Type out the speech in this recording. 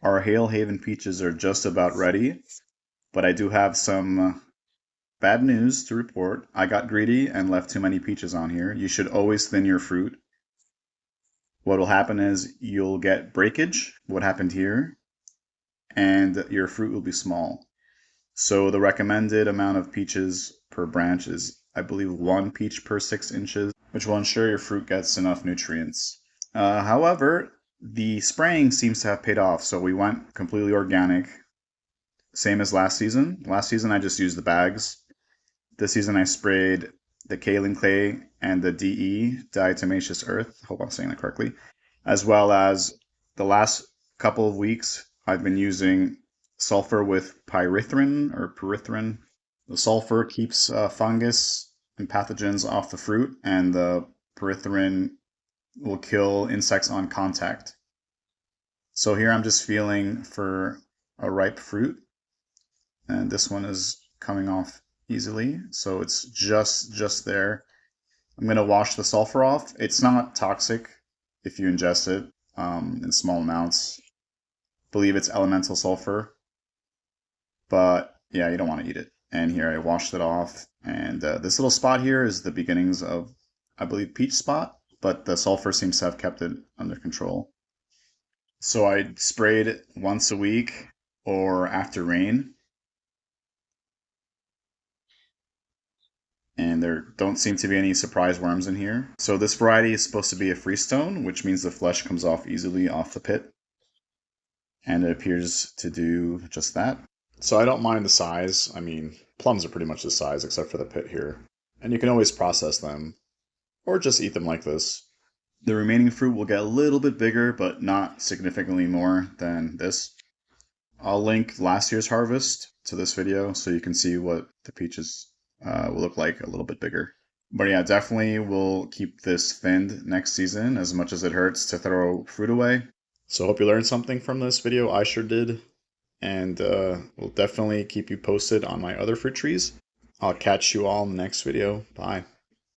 Our Hale Haven peaches are just about ready, but I do have some bad news to report. I got greedy and left too many peaches on here. You should always thin your fruit. What will happen is you'll get breakage, what happened here, and your fruit will be small. So the recommended amount of peaches per branch is, I believe, 1 peach per 6 inches, which will ensure your fruit gets enough nutrients. However, the spraying seems to have paid off, so we went completely organic, same as last season. Last season I just used the bags. This season I sprayed the kaolin clay and the diatomaceous earth, hope I'm saying that correctly, as well as the last couple of weeks I've been using sulphur with pyrethrin. The sulphur keeps fungus and pathogens off the fruit, and the pyrethrin will kill insects on contact. So here I'm just feeling for a ripe fruit, and this one is coming off easily, so it's just there. I'm going to wash the sulfur off. It's not toxic if you ingest it in small amounts. I believe it's elemental sulfur, but yeah, you don't want to eat it. And here I washed it off, and this little spot here is the beginnings of, I believe, peach spot, but the sulfur seems to have kept it under control. So I sprayed once a week or after rain, and there don't seem to be any surprise worms in here. So this variety is supposed to be a freestone, which means the flesh comes off easily off the pit, and it appears to do just that. So I don't mind the size. I mean, plums are pretty much the size except for the pit here, and you can always process them or just eat them like this. The remaining fruit will get a little bit bigger, but not significantly more than this. I'll link last year's harvest to this video so you can see what the peaches will look like a little bit bigger. But yeah, definitely we'll keep this thinned next season, as much as it hurts to throw fruit away. So hope you learned something from this video. I sure did. And we'll definitely keep you posted on my other fruit trees. I'll catch you all in the next video. Bye.